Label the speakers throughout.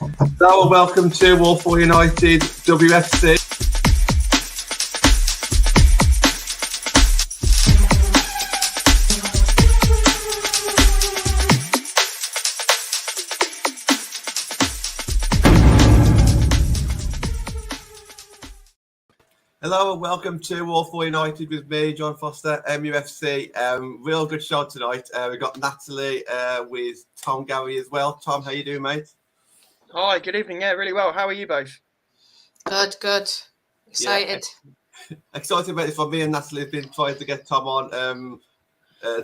Speaker 1: Hello and welcome to AFU United WFC. Hello and welcome to AFU United with me, John Foster, MUFC. Real good show tonight. We've got Natalie with Tom Garry as well. Tom, how you doing, mate?
Speaker 2: Hi, good evening. Yeah, really well. How are you both?
Speaker 3: Good. Excited.
Speaker 1: Yeah. Excited about this one. Me and Natalie have been trying to get Tom on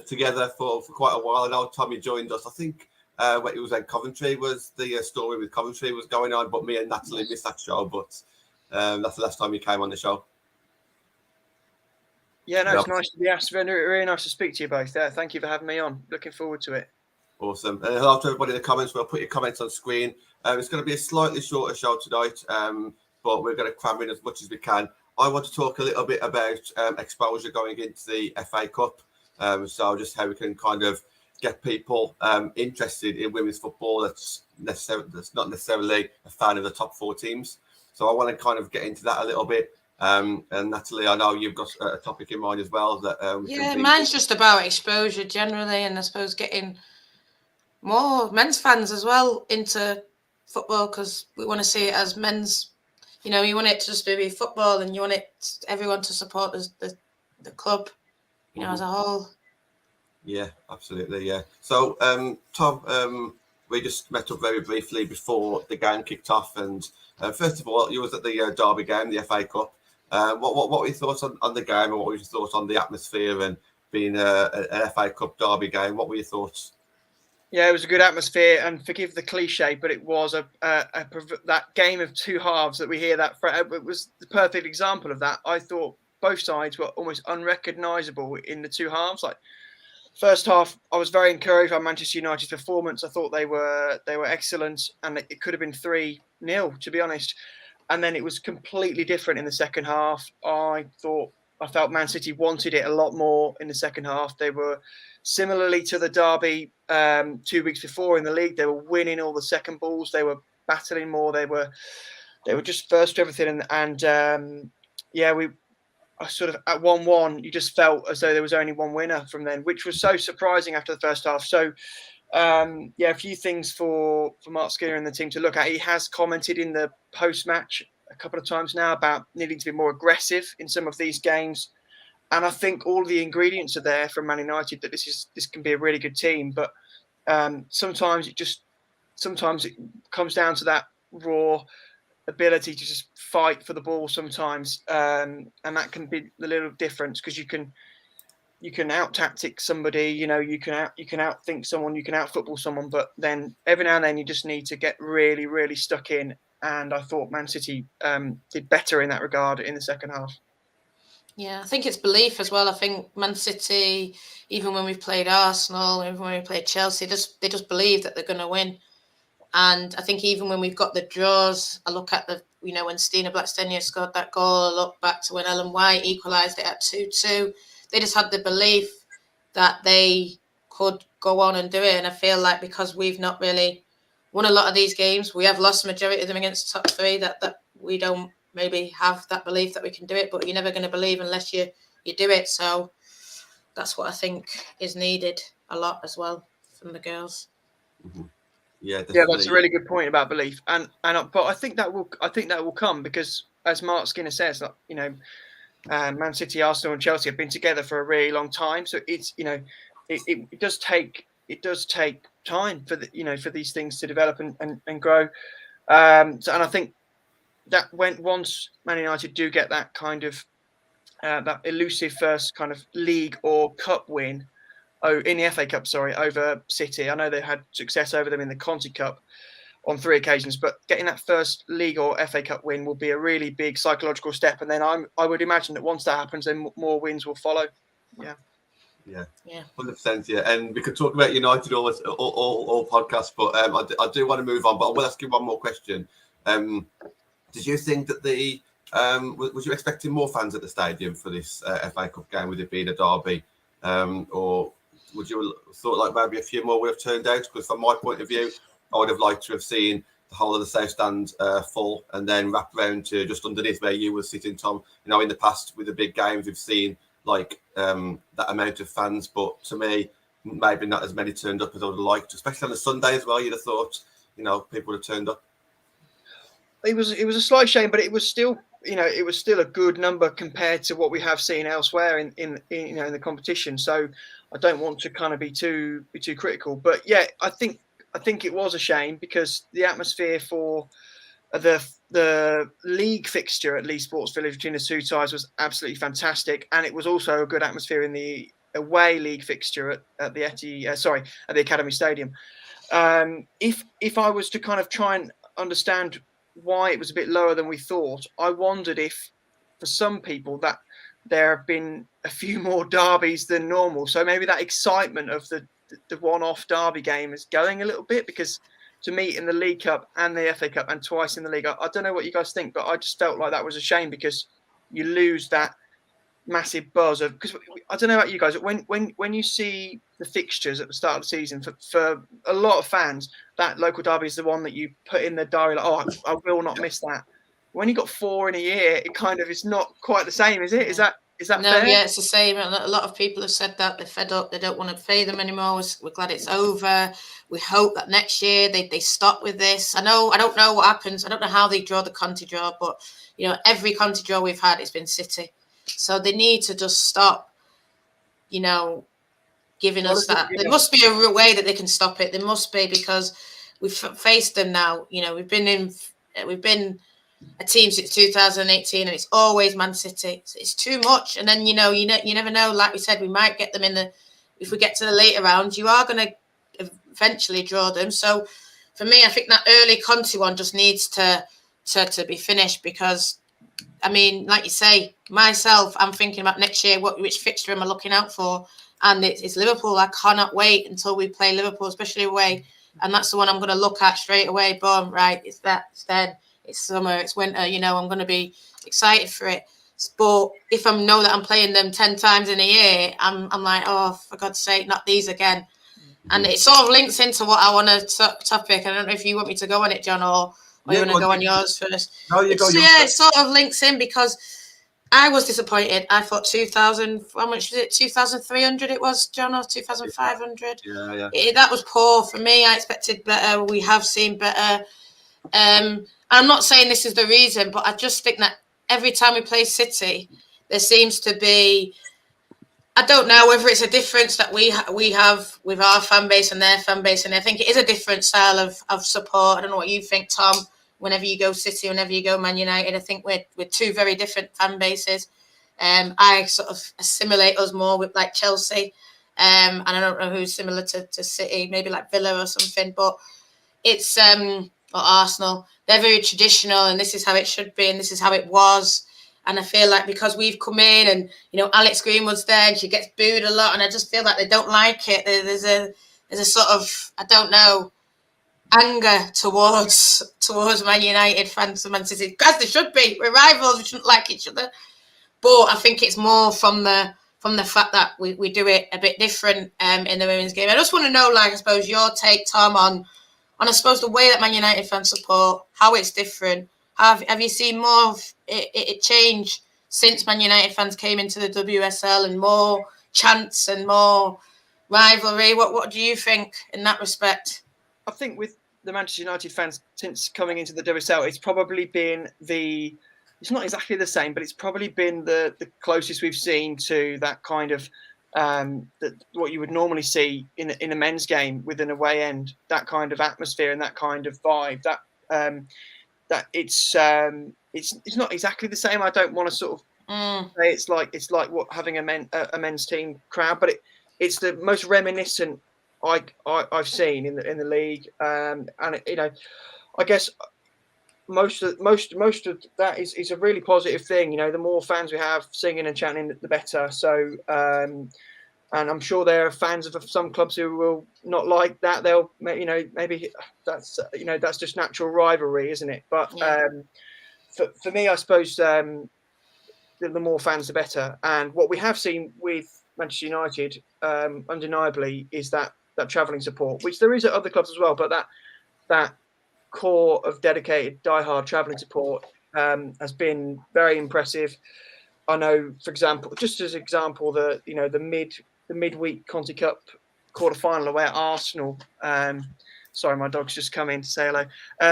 Speaker 1: together for quite a while. I know Tommy joined us. I think when it was at Coventry was the story with Coventry was going on, but me and Natalie missed that show. But that's the last time he came on the show.
Speaker 2: Yeah, no, it's nice to be asked. Really nice to speak to you both. Thank you for having me on. Looking forward to it.
Speaker 1: Awesome. And hello to everybody in the comments. We'll put your comments on screen. It's going to be a slightly shorter show tonight, but we're going to cram in as much as we can. I want to talk a little bit about exposure going into the FA Cup. So just how we can kind of get people interested in women's football that's not necessarily a fan of the top four teams. So I want to kind of get into that a little bit. And Natalie, I know you've got a topic in mind as well.
Speaker 3: Mine's just about exposure generally, and I suppose getting more men's fans as well into football, because we want to see it as men's. You know, you want it to just be football, and you want everyone to support the club, you know, as a whole.
Speaker 1: Yeah, absolutely. Yeah. So, Tom, we just met up very briefly before the game kicked off, and first of all, you was at the Derby game, the FA Cup. What were your thoughts on the game, and what were your thoughts on the atmosphere and being an FA Cup Derby game? What were your thoughts?
Speaker 2: Yeah, it was a good atmosphere, and forgive the cliche, but it was that game of two halves that we hear that. It was the perfect example of that. I thought both sides were almost unrecognisable in the two halves. Like first half, I was very encouraged by Manchester United's performance. I thought they were excellent, and it could have been 3-0, to be honest. And then it was completely different in the second half. I felt Man City wanted it a lot more in the second half. They were similarly to the derby 2 weeks before in the league. They were winning all the second balls. They were battling more. They were just first to everything. And we sort of at 1-1, you just felt as though there was only one winner from then, which was so surprising after the first half. So a few things for Mark Skinner and the team to look at. He has commented in the post-match a couple of times now about needing to be more aggressive in some of these games. And I think all the ingredients are there from Man United that this can be a really good team. But sometimes it comes down to that raw ability to just fight for the ball sometimes. And that can be the little difference, because you can out-tactic somebody, you know, you can outthink someone, you can out-football someone, but then every now and then you just need to get really, really stuck in. And I thought Man City did better in that regard in the second half.
Speaker 3: Yeah, I think it's belief as well. I think Man City, even when we've played Arsenal, even when we played Chelsea, they just believe that they're going to win. And I think even when we've got the draws, I look at when Stina Blackstenius scored that goal, I look back to when Ellen White equalised it at 2-2. They just had the belief that they could go on and do it. And I feel like because we've not really won a lot of these games, we have lost the majority of them against the top three, that we don't maybe have that belief that we can do it, but you're never going to believe unless you do it. So that's what I think is needed a lot as well from the girls.
Speaker 1: Mm-hmm. Yeah,
Speaker 2: that's a really good point about belief, but I think that will come, because as Mark Skinner says, you know, Man City, Arsenal, and Chelsea have been together for a really long time, so it's, you know, it does take time for these things to develop and grow. And I think that once Man United do get that kind of that elusive first kind of league or cup win, in the FA Cup, over City. I know they had success over them in the Conti Cup on 3 occasions, but getting that first league or FA Cup win will be a really big psychological step. And then I would imagine that once that happens, then more wins will follow. Yeah.
Speaker 1: 100%. Yeah, and we could talk about United all podcasts, but I do want to move on. But I will ask you one more question. Did you think that was you expecting more fans at the stadium for this FA Cup game, with it being a derby, or would you have thought like maybe a few more would have turned out? Because from my point of view, I would have liked to have seen the whole of the south stand full, and then wrap around to just underneath where you were sitting, Tom. You know, in the past with the big games, we've seen like that amount of fans, but to me, maybe not as many turned up as I would have liked, especially on a Sunday as well. You'd have thought, you know, people would have turned up.
Speaker 2: It was a slight shame, but it was still, you know, it was still a good number compared to what we have seen elsewhere in you know, in the competition. So I don't want to kind of be too critical, but yeah, I think it was a shame because the atmosphere for the league fixture at Leigh Sports Village between the two sides was absolutely fantastic, and it was also a good atmosphere in the away league fixture at the at the Academy Stadium. If I was to kind of try and understand why it was a bit lower than we thought, I wondered if for some people that there have been a few more derbies than normal, so maybe that excitement of the one-off derby game is going a little bit, because to meet in the League Cup and the FA Cup and twice in the league, I don't know what you guys think, but I just felt like that was a shame because you lose that massive buzz of, because I don't know about you guys, when you see the fixtures at the start of the season, for a lot of fans, that local derby is the one that you put in the diary, like, oh, I will not miss that. When you got 4 in a year, it kind of is not quite the same, is it? Is that
Speaker 3: no,
Speaker 2: fair?
Speaker 3: Yeah, it's the same. A lot of people have said that they're fed up. They don't want to play them anymore. We're glad it's over. We hope that next year they stop with this. I don't know what happens. I don't know how they draw the Conti draw, but you know, every Conti draw we've had, it's been City. So they need to just stop, you know, giving us that. There must be a way that they can stop it. There must be, because we've faced them now. You know, we've been a team since 2018, and it's always Man City. It's too much. And then you never know. Like we said, we might get them if we get to the later rounds, you are going to eventually draw them. So for me, I think that early Conti one just needs to be finished, because I mean, like you say, myself, I'm thinking about next year, which fixture am I looking out for? And it's Liverpool. I cannot wait until we play Liverpool, especially away. And that's the one I'm going to look at straight away. Boom, right, it's that. It's then. It's summer, it's winter, you know, I'm going to be excited for it. But if I know that I'm playing them 10 times in a year, I'm like, oh, for God's sake, not these again. And it sort of links into what I want to topic. I don't know if you want me to go on it, John, or you want to go on yours first.
Speaker 1: No, you go.
Speaker 3: It sort of links in, because I was disappointed. I thought 2,000, how much was it? 2,300 it was, John, or 2,500?
Speaker 1: Yeah.
Speaker 3: That was poor for me. I expected better. We have seen better. I'm not saying this is the reason, but I just think that every time we play City, there seems to be, I don't know whether it's a difference that we have with our fan base and their fan base, and I think it is a different style of support. I don't know what you think, Tom, whenever you go City, whenever you go Man United. I think we're two very different fan bases. I sort of assimilate us more with like Chelsea, and I don't know who's similar to City, maybe like Villa or something, but it's or Arsenal. They're very traditional, and this is how it should be, and this is how it was. And I feel like because we've come in, and you know, Alex Greenwood's there, and she gets booed a lot, and I just feel like they don't like it. There's a sort of, I don't know, anger towards Man United fans and Man City, as they should be. We're rivals. We shouldn't like each other. But I think it's more from the fact that we do it a bit different in the women's game. I just want to know, like, I suppose your take, Tom, on I suppose the way that Man United fans support, how it's different. Have you seen more of it change since Man United fans came into the WSL, and more chants and more rivalry? What do you think in that respect?
Speaker 2: I think with the Manchester United fans since coming into the WSL, it's probably been it's not exactly the same, but it's probably been the closest we've seen to that kind of what you would normally see in a men's game with an away end, that kind of atmosphere and that kind of vibe. That it's not exactly the same. I don't want to sort of say it's like what having a men's team crowd, but it's the most reminiscent I've seen in the league, and you know, I guess most of that is a really positive thing. You know, the more fans we have singing and chanting, the better. So, and I'm sure there are fans of some clubs who will not like that. They'll, you know, maybe that's just natural rivalry, isn't it? But for me, I suppose the more fans, the better. And what we have seen with Manchester United, undeniably, is that travelling support, which there is at other clubs as well. But that core of dedicated, diehard travelling support has been very impressive. I know, for example, just as example, the midweek Conti Cup quarter-final away at Arsenal. Sorry, my dog's just come in to say hello.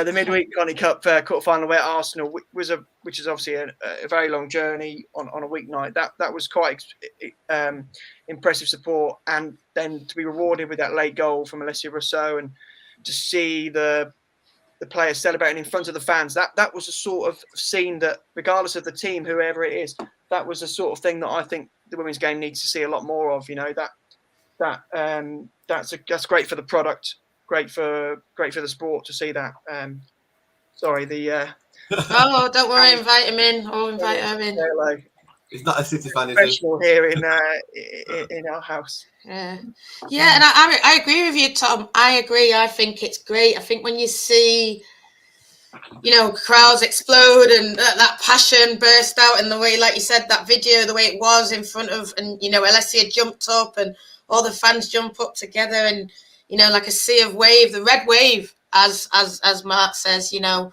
Speaker 2: The midweek Conti Cup quarter-final away at Arsenal, which is obviously a very long journey on a weeknight. That was quite impressive support, and then to be rewarded with that late goal from Alessia Rousseau, and to see the players celebrating in front of the fans, that was a sort of scene that, regardless of the team, whoever it is, that was the sort of thing that I think the women's game needs to see a lot more of. That's great for the product, great for the sport to see that. Sorry,
Speaker 3: Oh, don't worry, invite him in. Or invite her in.
Speaker 1: Hello. He's not a City fan, is he?
Speaker 2: Professional here in our house.
Speaker 3: Yeah, and I agree with you, Tom. I agree. I think it's great. I think when you see, crowds explode and that passion burst out in the way, like you said, that video, the way it was in front of, and Alessia jumped up and all the fans jump up together, and like a sea of wave, the red wave, as Mark says, and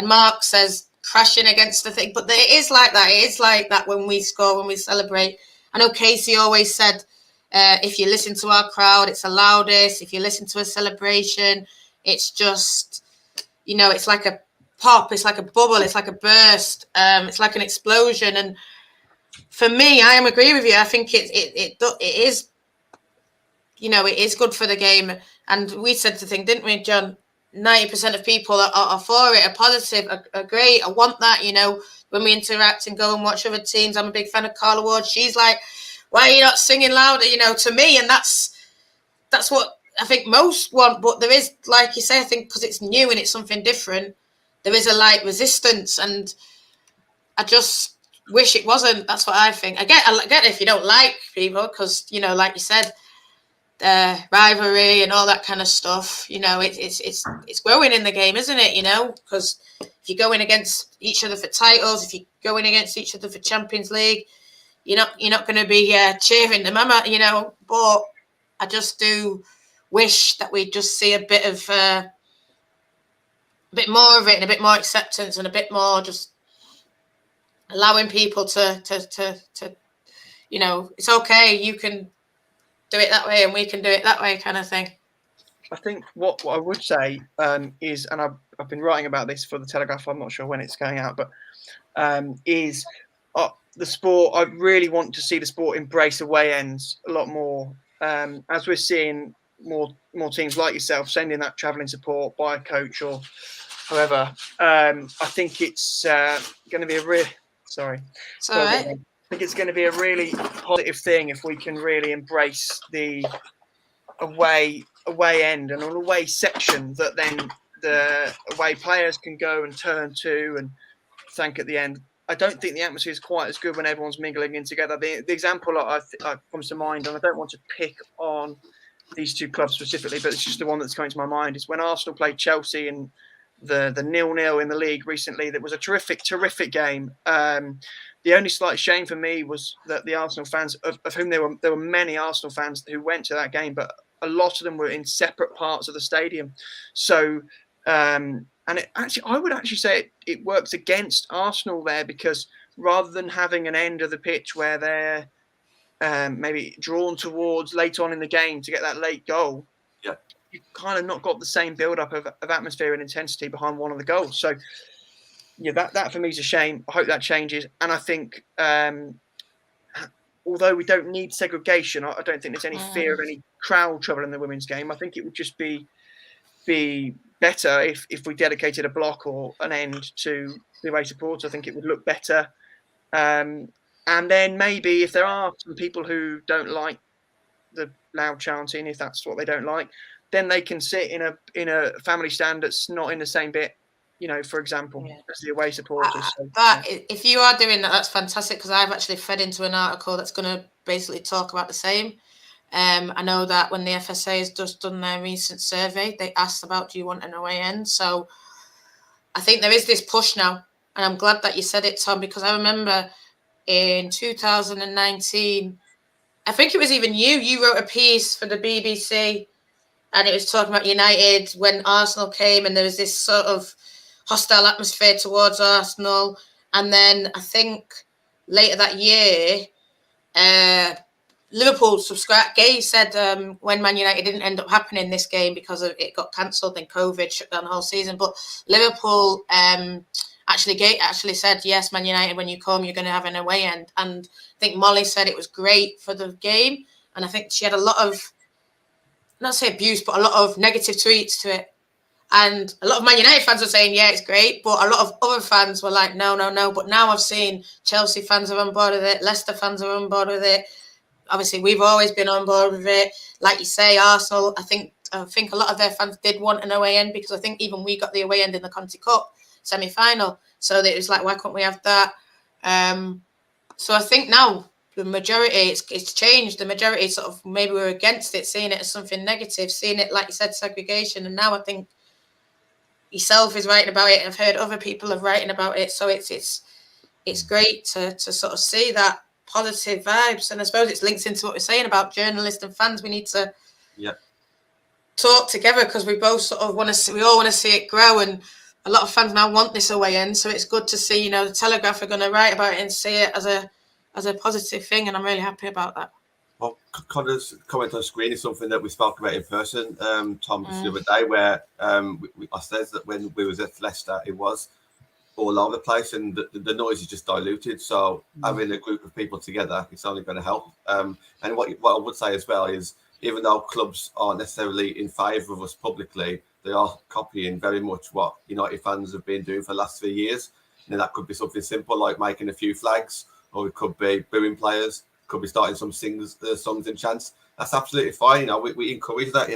Speaker 3: Mark says crashing against the thing, but it is like that. It is like that when we score, when we celebrate. I know Casey always said, if you listen to our crowd, it's the loudest. If you listen to a celebration, it's just, it's like a pop, it's like a bubble, it's like a burst, it's like an explosion. And for me, I agree with you. I think it is, it is good for the game. And we said the thing, didn't we, John? 90% of people are for it, are positive, are great. I want that, when we interact and go and watch other teams. I'm a big fan of Carla Ward. She's like, why are you not singing louder, to me? And that's what I think most want. But there is, like you say, I think because it's new and it's something different, there is a light resistance. And I just wish it wasn't. That's what I think. I get it if you don't like people, because, like you said, rivalry and all that kind of stuff, it's growing in the game, isn't it? Because if you're going against each other for titles, if you're going against each other for Champions League, you're not going to be cheering them, but I just do wish that we'd just see a bit more of it, and a bit more acceptance, and a bit more just allowing people to it's okay, you can do it that way and we can do it that way, kind of thing.
Speaker 2: I think what I would say is, and I've been writing about this for the Telegraph, I'm not sure when it's going out, but is the sport. I really want to see the sport embrace away ends a lot more, as we're seeing more teams like yourself sending that travelling support by a coach or however. I think it's going to be a really I think it's going to be a really positive thing if we can really embrace the away end and an away section that then the away players can go and turn to and thank at the end. I don't think the atmosphere is quite as good when everyone's mingling in together. The example that comes to mind, and I don't want to pick on these two clubs specifically, but it's just the one that's coming to my mind, is when Arsenal played Chelsea in the 0-0 in the league recently. That was a terrific game. The only slight shame for me was that the Arsenal fans, of whom there were many Arsenal fans who went to that game, but a lot of them were in separate parts of the stadium. So, and I would actually say it works against Arsenal there, because rather than having an end of the pitch where they're maybe drawn towards late on in the game to get that late goal, you've kind of not got the same build-up of atmosphere and intensity behind one of the goals. So, yeah, that for me is a shame. I hope that changes. And I think, although we don't need segregation, I don't think there's any fear of any crowd trouble in the women's game. I think it would just be better if we dedicated a block or an end to the away supporters. I think it would look better. And then maybe if there are some people who don't like the loud chanting, if that's what they don't like, then they can sit in a family stand that's not in the same bit, for example, as the away supporters.
Speaker 3: If you are doing that, that's fantastic, because I've actually fed into an article that's going to basically talk about the same. I know that when the FSA has just done their recent survey, they asked about, do you want an away end? So I think there is this push now, and I'm glad that you said it, Tom, because I remember in 2019, I think it was even you wrote a piece for the BBC and it was talking about United when Arsenal came, and there was this sort of hostile atmosphere towards Arsenal. And then I think later that year, Liverpool subscribed. Gay said when Man United didn't end up happening this game because of it got cancelled and COVID shut down the whole season. But Liverpool actually said, yes, Man United, when you come, you're going to have an away end. And I think Molly said it was great for the game. And I think she had a lot of, not say abuse, but a lot of negative tweets to it. And a lot of Man United fans were saying, yeah, it's great. But a lot of other fans were like, no. But now I've seen Chelsea fans are on board with it. Leicester fans are on board with it. Obviously, we've always been on board with it. Like you say, Arsenal, I think a lot of their fans did want an away end, because I think even we got the away end in the Conti Cup semi-final. So it was like, why couldn't we have that? So I think now the majority, it's changed. The majority sort of maybe we're against it, seeing it as something negative, seeing it, like you said, segregation. And now I think yourself is writing about it. I've heard other people are writing about it. So it's great to sort of see that positive vibes. And I suppose it's linked into what we're saying about journalists and fans. We need to talk together, because we both sort of want to see, we all want to see it grow. And a lot of fans now want this away end. So it's good to see, the Telegraph are going to write about it and see it as a positive thing. And I'm really happy about that.
Speaker 1: Well, Connor's comment on screen is something that we spoke about in person, Tom, just the other day, where I said that when we was at Leicester, it was all over the place, and the noise is just diluted. So having a group of people together, it's only going to help. And what I would say as well is, even though clubs aren't necessarily in favour of us publicly, they are copying very much what United fans have been doing for the last 3 years. And that could be something simple like making a few flags, or it could be booing players, could be starting some songs and chants. That's absolutely fine. We encourage that.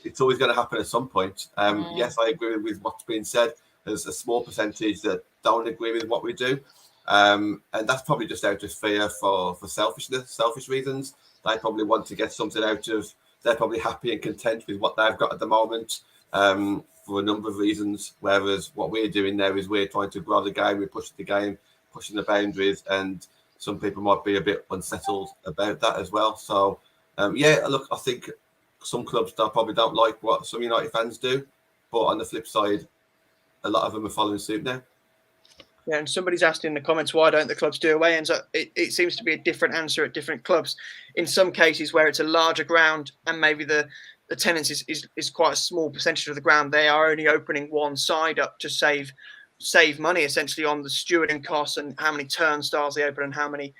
Speaker 1: It's always going to happen at some point. Yes, I agree with what's being said. There's a small percentage that don't agree with what we do, and that's probably just out of fear for selfish reasons. They probably want to get something out of. They're probably happy and content with what they've got at the moment, for a number of reasons. Whereas what we're doing now is we're trying to grow the game. We're pushing the game, pushing the boundaries, and some people might be a bit unsettled about that as well. So, look, I think some clubs probably don't like what some United fans do, but on the flip side, a lot of them are following suit now.
Speaker 2: Yeah, and somebody's asked in the comments, why don't the clubs do away ends? It seems to be a different answer at different clubs. In some cases where it's a larger ground and maybe the attendance is quite a small percentage of the ground, they are only opening one side up to save money essentially on the stewarding costs and how many turnstiles they open and how many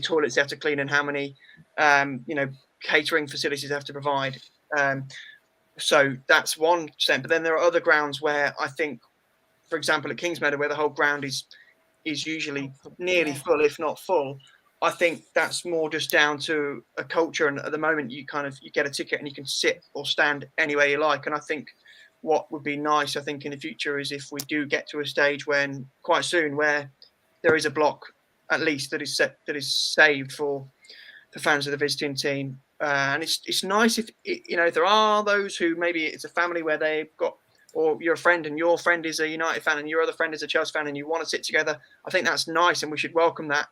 Speaker 2: toilets they have to clean and how many catering facilities they have to provide. So that's 1%. But then there are other grounds where I think, for example, at Kingsmeadow, where the whole ground is usually nearly full, if not full, I think that's more just down to a culture. And at the moment, you get a ticket and you can sit or stand anywhere you like. And I think what would be nice, I think, in the future is if we do get to a stage quite soon where there is a block at least that is saved for the fans of the visiting team. And it's nice if there are those who maybe it's a family where they've got, or you're a friend and your friend is a United fan and your other friend is a Chelsea fan and you want to sit together. I think that's nice and we should welcome that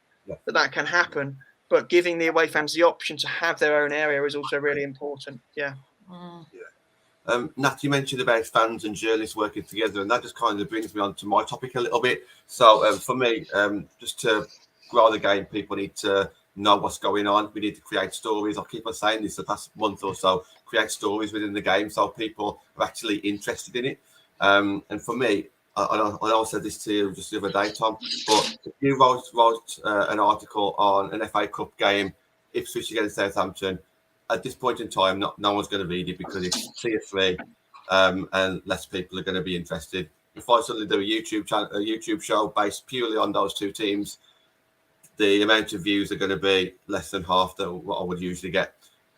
Speaker 2: can happen. But giving the away fans the option to have their own area is also really important. Yeah.
Speaker 1: Nat, you mentioned about fans and journalists working together, and that just kind of brings me on to my topic a little bit. So for me, just to grow the game, people need to know what's going on. We need to create stories. I keep on saying this the past month or so, create stories within the game so people are actually interested in it. And for me, I know I said this to you just the other day, Tom, but if you wrote an article on an FA Cup game, Ipswich against Southampton, at this point in time, no one's going to read it because it's tier 3, and less people are going to be interested. If I suddenly do a YouTube show based purely on those two teams, the amount of views are going to be less than half what I would usually get.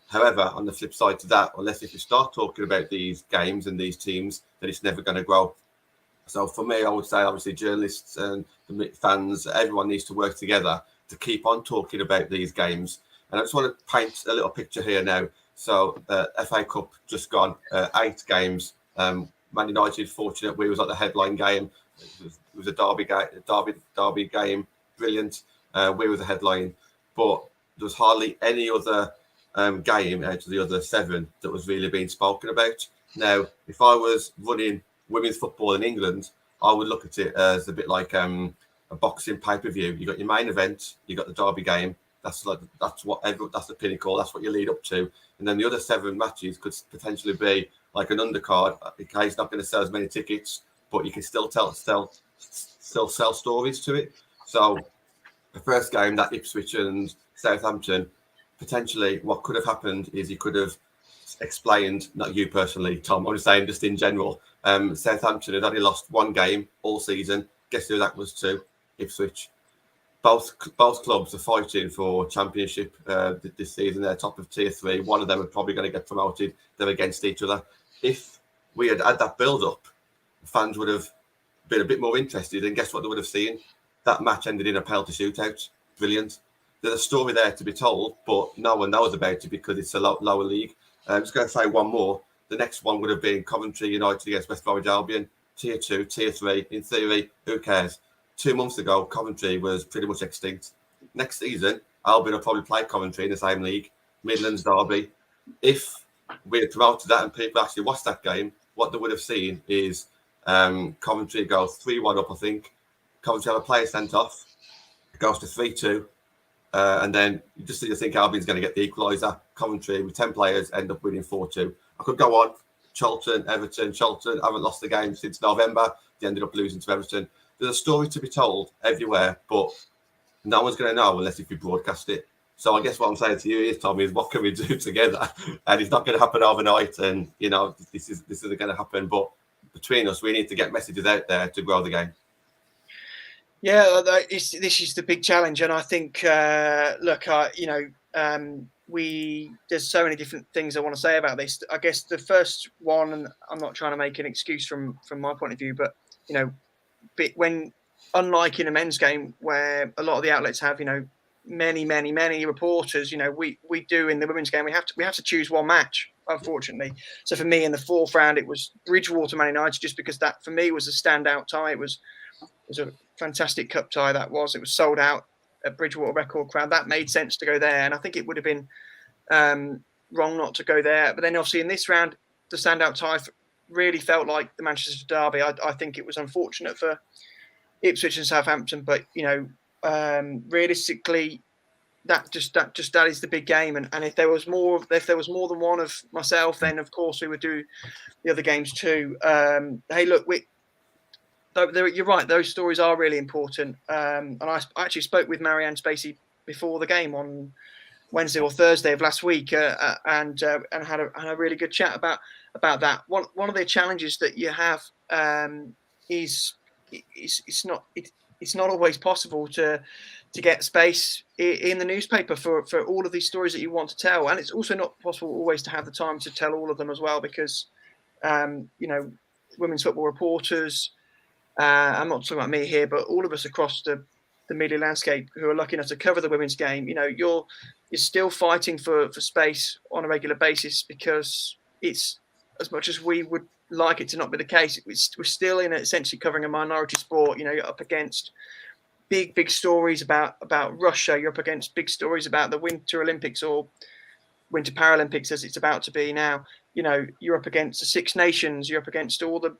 Speaker 1: However, on the flip side to that, unless if you start talking about these games and these teams, then it's never going to grow. So for me, I would say obviously journalists and the fans, everyone needs to work together to keep on talking about these games. And I just want to paint a little picture here now. So FA Cup just gone, 8 games. Man United, fortunate we was at the headline game. It was a derby game, brilliant. We were the headline, but there was hardly any other game out of the other 7 that was really being spoken about. Now, if I was running women's football in England, I would look at it as a bit like a boxing pay-per-view. You got your main event, you got the derby game. That's the pinnacle. That's what you lead up to, and then the other 7 matches could potentially be like an undercard. Okay, it's not going to sell as many tickets, but you can still sell stories to it. So the first game, that Ipswich and Southampton, potentially what could have happened is you could have explained, not you personally, Tom, I'm just saying just in general, Southampton had only lost 1 game all season. Guess who that was to? Ipswich. Both clubs are fighting for championship this season. They're top of tier 3. One of them are probably going to get promoted. They're against each other. If we had had that build-up, fans would have been a bit more interested, and guess what they would have seen? That match ended in a penalty shootout. Brilliant. There's a story there to be told, but no one knows about it because it's a lower league. I'm just going to say one more. The next one would have been Coventry United against West Bromwich Albion. Tier 2, Tier 3. In theory, who cares? 2 months ago, Coventry was pretty much extinct. Next season, Albion will probably play Coventry in the same league. Midlands derby. If we had promoted that and people actually watched that game, what they would have seen is Coventry go 3-1 up, I think. Coventry have a player sent off. It goes to 3-2. And then you think Albion's going to get the equaliser. Coventry, with 10 players, end up winning 4-2. I could go on. Charlton, Everton. Charlton haven't lost the game since November. They ended up losing to Everton. There's a story to be told everywhere, but no one's going to know unless if you broadcast it. So I guess what I'm saying to you is, Tommy, is what can we do together? And it's not going to happen overnight. And, this isn't going to happen. But between us, we need to get messages out there to grow the game.
Speaker 2: Yeah, this is the big challenge, and I think, there's so many different things I want to say about this. I guess the first one, and I'm not trying to make an excuse from my point of view, but when, unlike in a men's game where a lot of the outlets have many reporters, we do in the women's game we have to choose one match, unfortunately. So for me in the 4th round it was Bridgewater Man United, just because that for me was a standout tie. It was a fantastic cup tie. It was sold out at Bridgewater Record Crowd. That made sense to go there, and I think it would have been wrong not to go there. But then obviously in this round, the standout tie really felt like the Manchester derby. I think it was unfortunate for Ipswich and Southampton, but realistically, that is the big game. And if there was more than one of myself, then of course we would do the other games too. Hey, look, you're right. Those stories are really important. And I actually spoke with Marianne Spacey before the game on Wednesday or Thursday of last week, and had a really good chat about that. One of the challenges that you have is it's not always possible to get space in the newspaper for all of these stories that you want to tell, and it's also not possible always to have the time to tell all of them as well, because women's football reporters, I'm not talking about me here, but all of us across the media landscape who are lucky enough to cover the women's game, you're still fighting for space on a regular basis, because it's, as much as we would like it to not be the case, we're still in essentially covering a minority sport. You're up against big stories about Russia. You're up against big stories about the Winter Olympics or Winter Paralympics, as it's about to be now. You're up against the Six Nations. You're up against all the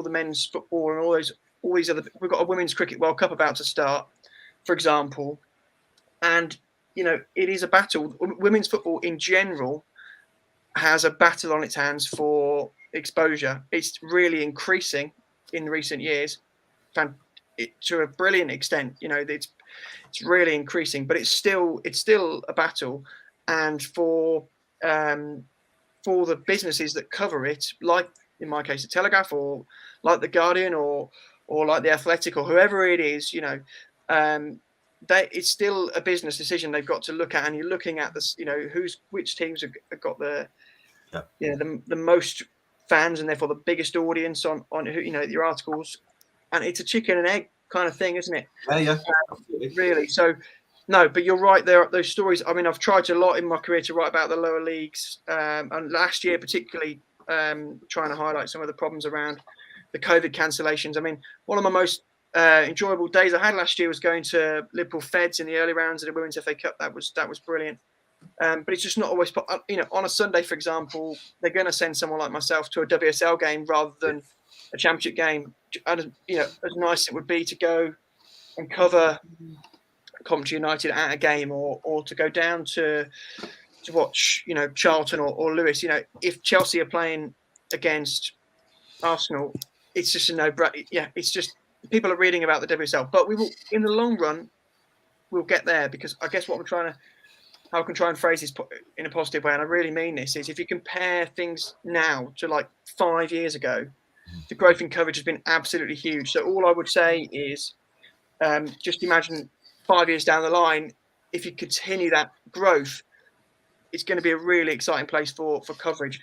Speaker 2: men's football and all these other. We've got a Women's Cricket World Cup about to start, for example, and it is a battle. Women's football in general has a battle on its hands for exposure. It's really increasing in recent years, to a brilliant extent. It's really increasing, but it's still a battle. And for the businesses that cover it, like in my case the Telegraph, or like the Guardian, or like the Athletic, or whoever it is, it's still a business decision they've got to look at. And you're looking at this, which teams have got the most fans, and therefore the biggest audience on your articles. And it's a chicken and egg kind of thing, isn't it?
Speaker 1: Yeah,
Speaker 2: really. So no, but you're right. There are those stories. I mean, I've tried a lot in my career to write about the lower leagues, and last year particularly, trying to highlight some of the problems around the COVID cancellations. I mean, one of my most enjoyable days I had last year was going to Liverpool Feds in the early rounds of the Women's FA Cup. That was brilliant. But it's just not always, on a Sunday, for example, they're going to send someone like myself to a WSL game rather than a championship game. And, as nice it would be to go and cover Coventry United at a game, or to go down to watch, Charlton or Lewis. If Chelsea are playing against Arsenal, it's just a no-brainer. Yeah, it's just people are reading about the WSL, but we will, in the long run, we'll get there, because I guess how I can try and phrase this in a positive way, and I really mean this, is if you compare things now to like 5 years ago, the growth in coverage has been absolutely huge. So all I would say is just imagine 5 years down the line, if you continue that growth, it's going to be a really exciting place for coverage.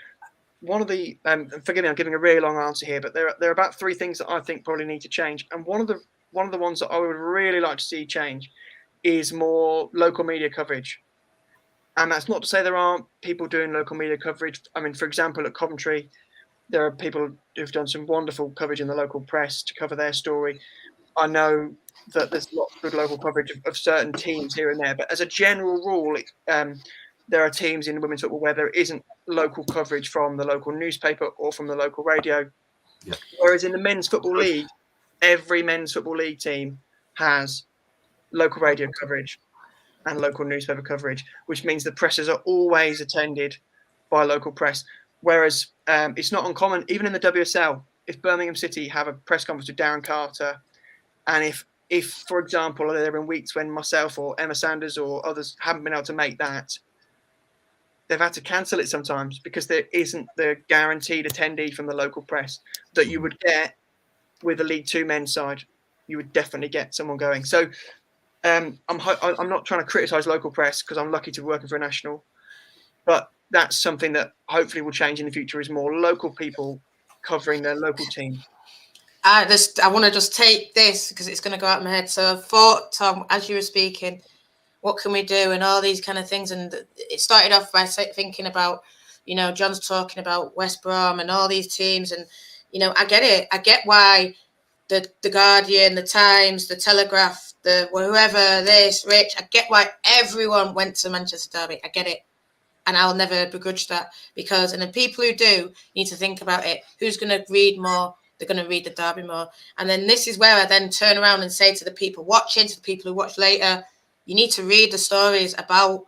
Speaker 2: One of the, forgive me, I'm giving a really long answer here, but there are about 3 things that I think probably need to change. And one of the ones that I would really like to see change is more local media coverage. And that's not to say there aren't people doing local media coverage. I mean, for example, at Coventry, there are people who've done some wonderful coverage in the local press to cover their story. I know that there's lots of good local coverage of certain teams here and there, but as a general rule, there are teams in women's football where there isn't local coverage from the local newspaper or from the local radio. Yeah. Whereas in the men's football league, every men's football league team has local radio coverage and local newspaper coverage, which means the presses are always attended by local press. Whereas it's not uncommon, even in the WSL, if Birmingham City have a press conference with Darren Carter, and if for example, there have been weeks when myself or Emma Sanders or others haven't been able to make that, they've had to cancel it sometimes because there isn't the guaranteed attendee from the local press that you would get with the League Two men's side. You would definitely get someone going. So I'm not trying to criticise local press, because I'm lucky to be working for a national, but that's something that hopefully will change in the future, is more local people covering their local team.
Speaker 3: I want to just take this because it's going to go out of my head. So I thought, Tom, as you were speaking, what can we do and all these kind of things. And it started off by thinking about, John's talking about West Brom and all these teams. And, I get it. I get why the Guardian, the Times, the Telegraph, whoever, Rich, I get why everyone went to Manchester Derby. I get it. And I'll never begrudge that, because, and the people who do need to think about it. Who's going to read more? They're going to read the Derby more. And then this is where I then turn around and say to the people watching, to the people who watch later, you need to read the stories about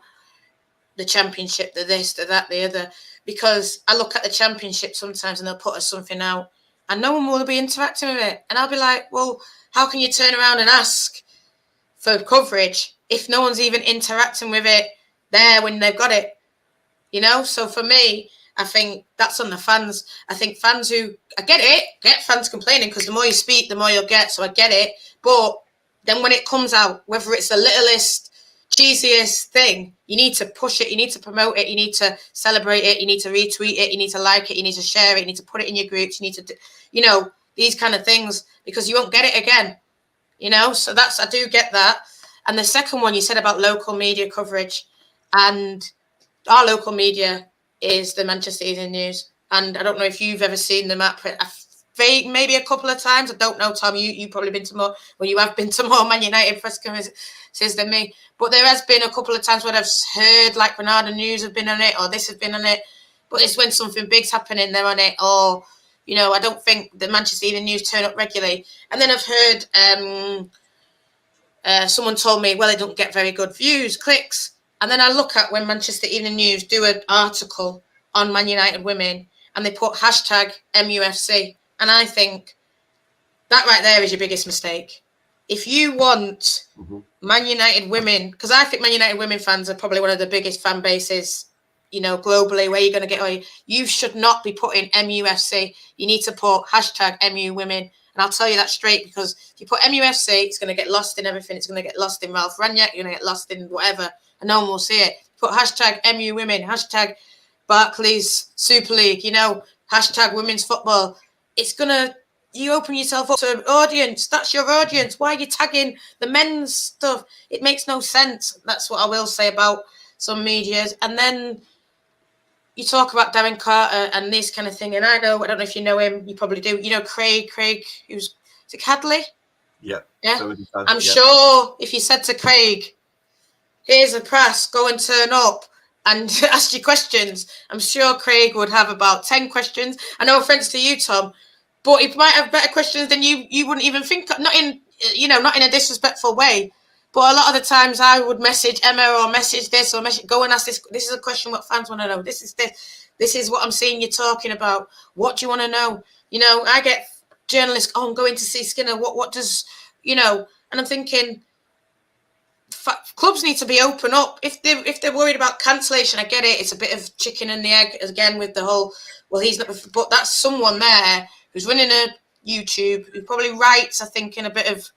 Speaker 3: the championship, the this, the that, the other. Because I look at the championship sometimes and they'll put us something out and no one will be interacting with it. And I'll be like, well, how can you turn around and ask for coverage if no one's even interacting with it there when they've got it? So for me, I think that's on the fans. I think fans I get fans complaining, because the more you speak, the more you'll get. So I get it. But then when it comes out, whether it's the littlest, cheesiest thing, you need to push it. You need to promote it. You need to celebrate it. You need to retweet it. You need to like it. You need to share it. You need to put it in your groups. You need to, these kind of things, because you won't get it again, So I do get that. And the second one you said about local media coverage, and our local media is the Manchester Evening News. And I don't know if you've ever seen them at maybe a couple of times. I don't know, Tom, you've probably been to more, well, you have been to more Man United press conferences than me. But there has been a couple of times where I've heard like Granada News have been on it, or this has been on it. But it's when something big's happening, they're on it. Or, I don't think the Manchester Evening News turn up regularly. And then I've heard someone told me, well, they don't get very good views, clicks. And then I look at when Manchester Evening News do an article on Man United women and they put hashtag MUFC. And I think that right there is your biggest mistake. If you want Man United women, because I think Man United women fans are probably one of the biggest fan bases, globally, where you're going to get away. You should not be putting MUFC. You need to put hashtag MU women. And I'll tell you that straight, because if you put MUFC, it's going to get lost in everything. It's going to get lost in Ralph Rangnick. You're going to get lost in whatever. And no one will see it. Put hashtag MU women, hashtag Barclays Super League, hashtag women's football. It's going to, you open yourself up to an audience. That's your audience. Why are you tagging the men's stuff? It makes no sense. That's what I will say about some medias. And then you talk about Darren Carter and this kind of thing. And I don't know if you know him. You probably do. Craig, is it Cadley?
Speaker 1: Yeah.
Speaker 3: I'm sure if you said to Craig, here's a press, go and turn up, and asked you questions, I'm sure Craig would have about 10 questions. And no offense to you, Tom, but he might have better questions than you wouldn't even think. Not in a disrespectful way. But a lot of the times I would message Emma or message this or go and ask this. This is a question what fans want to know. This is this. This is what I'm seeing you talking about. What do you want to know? I get journalists, I'm going to see Skinner. What does, and I'm thinking, clubs need to be open up. If they're worried about cancellation, I get it. It's a bit of chicken and the egg again with the whole, well, he's not, but that's someone there who's running a YouTube, who probably writes, I think, in a bit of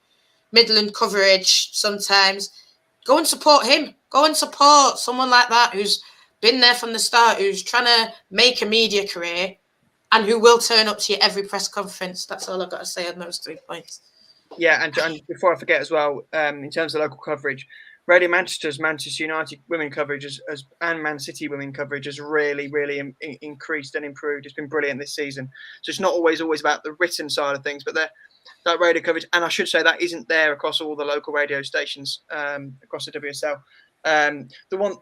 Speaker 3: Midland coverage sometimes. Go and support him. Go and support someone like that who's been there from the start, who's trying to make a media career, and who will turn up to you every press conference. That's all I've got to say on those 3 points.
Speaker 2: Yeah, and before I forget as well, in terms of local coverage, Radio Manchester's Manchester United women coverage and Man City women coverage has really, really increased and improved. It's been brilliant this season. So it's not always about the written side of things, but that radio coverage, and I should say that isn't there across all the local radio stations across the WSL. The one,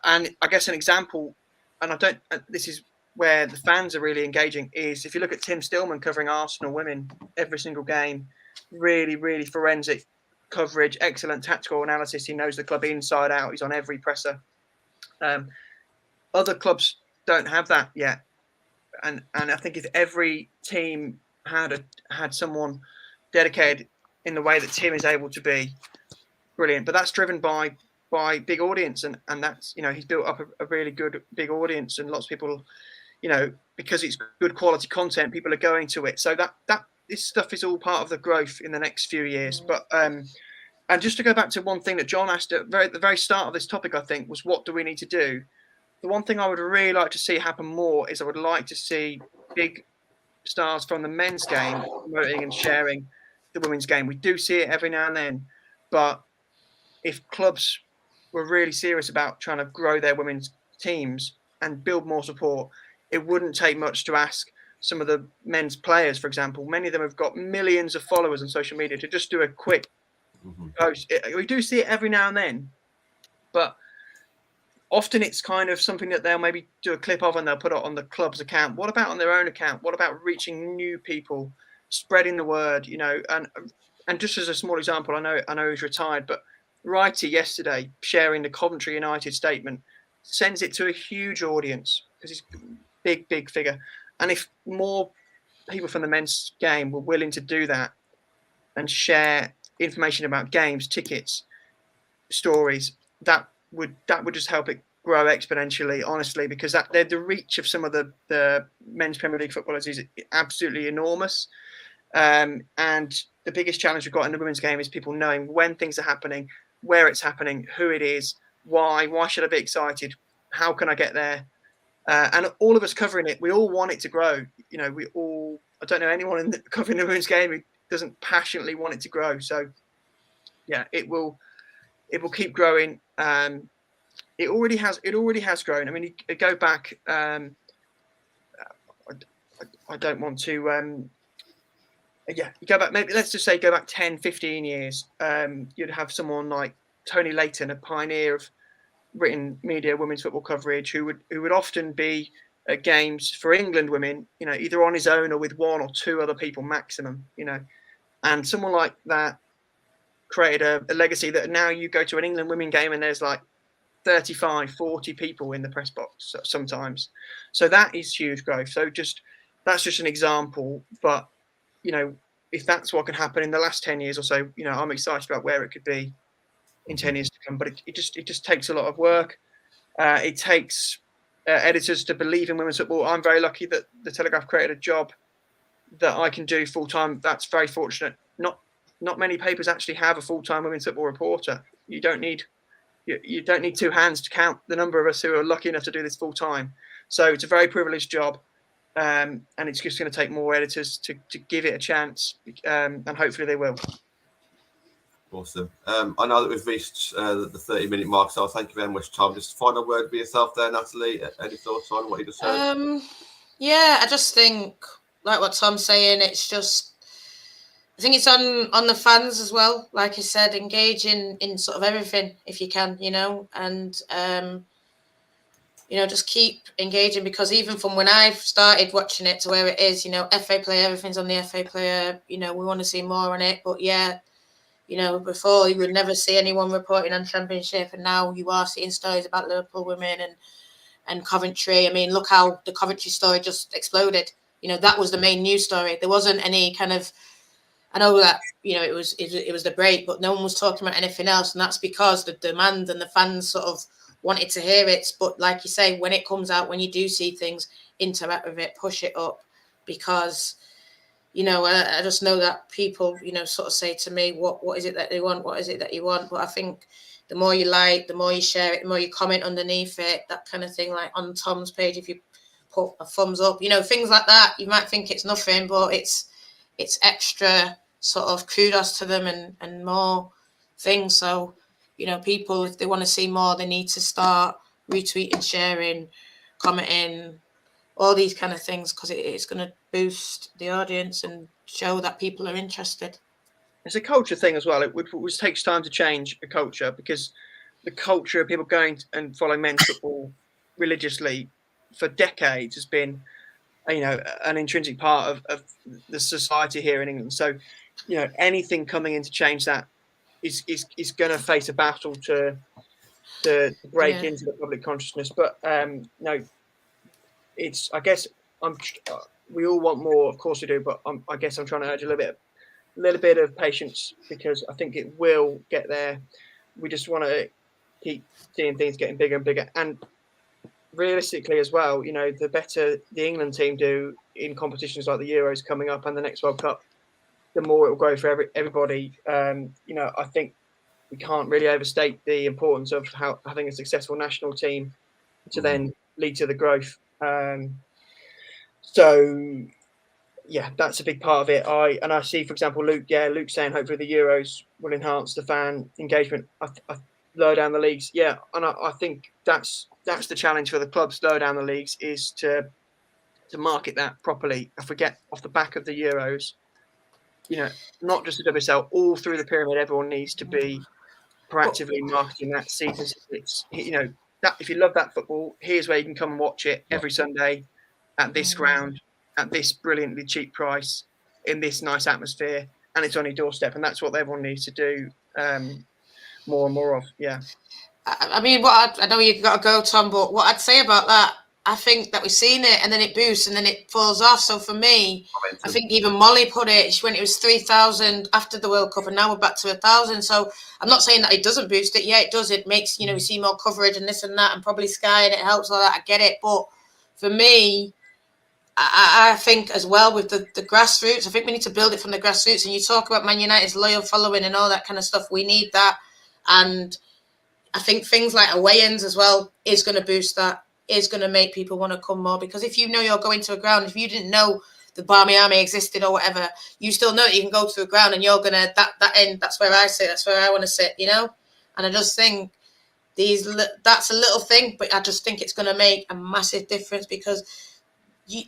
Speaker 2: and I guess an example, and this is where the fans are really engaging, is if you look at Tim Stillman covering Arsenal women every single game, really, really forensic coverage, excellent tactical analysis. He knows the club inside out. He's on every presser. Other clubs don't have that yet, and I think if every team had someone dedicated in the way that Tim is able to be, brilliant. But that's driven by big audience, and that's, he's built up a really good big audience, and lots of people, because it's good quality content, people are going to it. So that this stuff is all part of the growth in the next few years. But and just to go back to one thing that John asked at the very start of this topic, I think, was what do we need to do? The one thing I would really like to see happen more is I would like to see big stars from the men's game promoting and sharing the women's game. We do see it every now and then, but if clubs were really serious about trying to grow their women's teams and build more support, it wouldn't take much to ask some of the men's players, for example. Many of them have got millions of followers on social media to just do a quick post. We do see it every now and then, but often it's kind of something that they'll maybe do a clip of and they'll put it on the club's account. What about on their own account? What about reaching new people, spreading the word, and just as a small example, I know he's retired, but Wrighty yesterday sharing the Coventry United statement sends it to a huge audience because he's a big figure. And if more people from the men's game were willing to do that and share information about games, tickets, stories, that would just help it grow exponentially, honestly, because the reach of some of the men's Premier League footballers is absolutely enormous. And the biggest challenge we've got in the women's game is people knowing when things are happening, where it's happening, who it is, why should I be excited, how can I get there? And all of us covering it, we all want it to grow. I don't know anyone covering the women's game who doesn't passionately want it to grow. So yeah, it will keep growing. It already has grown. I mean, you go back, I don't want to, you go back, maybe let's just say go back 10, 15 years. You'd have someone like Tony Layton, a pioneer of written media women's football coverage, who would often be at games for England women, either on his own or with one or two other people maximum, and someone like that created a legacy that now you go to an England women game and there's like 35, 40 people in the press box sometimes. So that is huge growth. So that's just an example, but if that's what can happen in the last 10 years or so, I'm excited about where it could be in 10 years to come. But it just takes a lot of work. It takes editors to believe in women's football. I'm very lucky that the Telegraph created a job that I can do full time. That's very fortunate. Not many papers actually have a full-time women's football reporter. You don't need two hands to count the number of us who are lucky enough to do this full time. So it's a very privileged job. And it's just going to take more editors to give it a chance, and hopefully they will.
Speaker 1: Awesome. I know that we've reached the 30-minute mark, so thank you very much, Tom. Just final word for yourself there, Natalie. Any thoughts on what you just said?
Speaker 3: Yeah, I just think, like what Tom's saying, it's just, I think it's on the fans as well. Like I said, engage in sort of everything if you can, and just keep engaging, because even from when I started watching it to where it is, FA player, everything's on the FA player, we want to see more on it. But yeah, before you would never see anyone reporting on Championship, and now you are seeing stories about Liverpool women and Coventry. I mean, look how the Coventry story just exploded. That was the main news story. There wasn't any kind of, I know that, it was the break, but no one was talking about anything else. And that's because the demand and the fans sort of wanted to hear it. But like you say, when it comes out, when you do see things, interact with it, push it up, because, I just know that people, sort of say to me, what is it that they want? What is it that you want? But I think the more you like, the more you share it, the more you comment underneath it, that kind of thing. Like on Tom's page, if you put a thumbs up, things like that, you might think it's nothing, but it's extra sort of kudos to them and more things. So, people, if they want to see more, they need to start retweeting, sharing, commenting, all these kind of things, because it's going to boost the audience and show that people are interested.
Speaker 2: It's a culture thing as well. Which takes time to change a culture, because the culture of people going and following men's football religiously for decades has been, an intrinsic part of the society here in England. So, anything coming in to change that is going to face a battle to break into the public consciousness. But no, it's, I guess, we all want more, of course we do. But I guess I'm trying to urge a little bit of patience, because I think it will get there. We just want to keep seeing things getting bigger and bigger. And realistically as well, the better the England team do in competitions like the Euros coming up and the next World Cup, the more it will grow for everybody. I think we can't really overstate the importance of having a successful national team to then lead to the growth. So yeah, that's a big part of it. I see, for example, Luke saying hopefully the Euros will enhance the fan engagement. I lower down the leagues, yeah, and I think that's the challenge for the clubs lower down the leagues, is to market that properly. If we get off the back of the Euros, not just the WSL, all through the pyramid, everyone needs to be proactively marketing that season. It's, that if you love that football, here's where you can come and watch it every Sunday at this ground, at this brilliantly cheap price, in this nice atmosphere, and it's on your doorstep. And that's what everyone needs to do more and more of. Yeah.
Speaker 3: I mean, I know you've got to go, Tom, but what I'd say about that, I think that we've seen it and then it boosts and then it falls off. So for me, I think even Molly put it, when it was 3,000 after the World Cup, and now we're back to 1,000. So I'm not saying that it doesn't boost it. Yeah, it does. It makes, we see more coverage and this and that, and probably Sky, and it helps all that. I get it. But for me, I think as well with the grassroots, I think we need to build it from the grassroots. And you talk about Man United's loyal following and all that kind of stuff. We need that. And I think things like away-ins as well is going to boost that, is going to make people want to come more. Because if you're going to a ground, if you didn't know the Barmy Army existed or whatever, you still know that you can go to a ground and you're going to, that end, that's where I sit, that's where I want to sit, And I just think that's a little thing, but I just think it's going to make a massive difference, because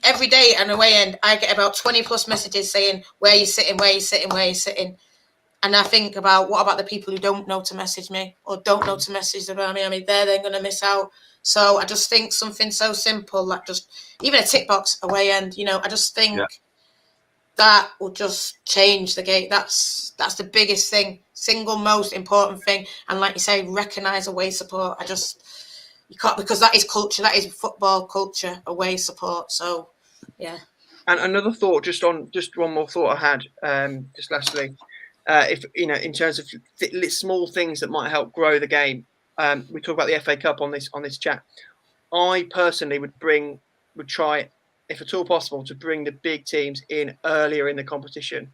Speaker 3: every day on away end, I get about 20 plus messages saying, where you sitting, where you sitting, where you sitting. And I think about, what about the people who don't know to message me or don't know to message the Barmy Army? They're going to miss out. So I just think something so simple, like just even a tick box away end, I just think that will just change the game. That's the biggest thing, single most important thing. And like you say, recognise away support. You can't, because that is culture, that is football culture, away support. So yeah.
Speaker 2: And another thought, just one more thought I had, just lastly, if in terms of small things that might help grow the game. We talk about the FA Cup on this chat. I personally would try, if at all possible, to bring the big teams in earlier in the competition,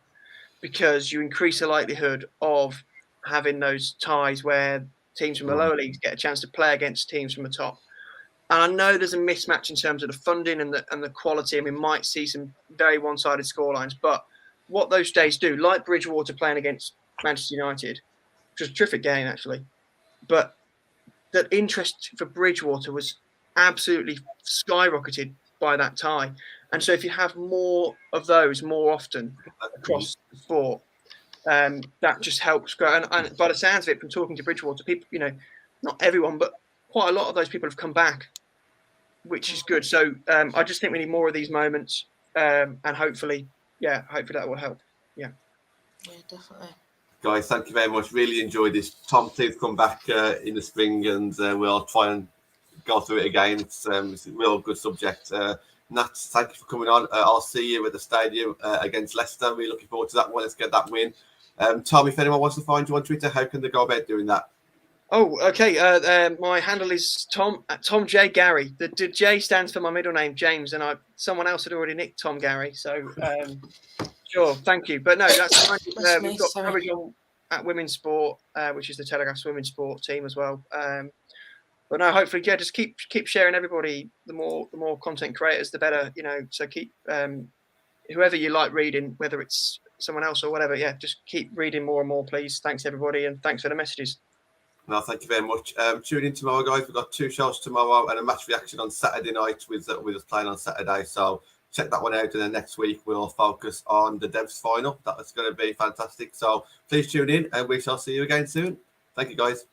Speaker 2: because you increase the likelihood of having those ties where teams from the lower leagues get a chance to play against teams from the top. And I know there's a mismatch in terms of the funding and the quality, and we might see some very one-sided scorelines. But what those days do, like Bridgewater playing against Manchester United, which was a terrific game actually, but the interest for Bridgewater was absolutely skyrocketed by that tie. And so if you have more of those more often across the sport, that just helps grow. And by the sounds of it, from talking to Bridgewater, people, not everyone, but quite a lot of those people have come back which is good. So I just think we need more of these moments, and hopefully that will help. Yeah,
Speaker 3: definitely.
Speaker 1: Guys, thank you very much. Really enjoyed this. Tom, please come back in the spring, and we'll try and go through it again. It's a real good subject. Nat, thank you for coming on. I'll see you at the stadium against Leicester. We're looking forward to that one. Let's get that win. Tom, if anyone wants to find you on Twitter, how can they go about doing that?
Speaker 2: Oh, okay. My handle is Tom J Garry. The J stands for my middle name, James, and someone else had already nicked Tom Garry. So sure, thank you. But no, that's we've got coverage on at Women's Sport, which is the Telegraph's women's sport team as well. But no, hopefully, just keep sharing. Everybody, the more content creators, the better. So keep whoever you like reading, whether it's someone else or whatever. Yeah, just keep reading more and more, please. Thanks everybody, and thanks for the messages.
Speaker 1: No, thank you very much. Tune in tomorrow, guys. We've got 2 shows tomorrow and a match reaction on Saturday night with us playing on Saturday. So check that one out. And then next week we'll focus on the Devs final. That's going to be fantastic. So please tune in, and we shall see you again soon. Thank you, guys.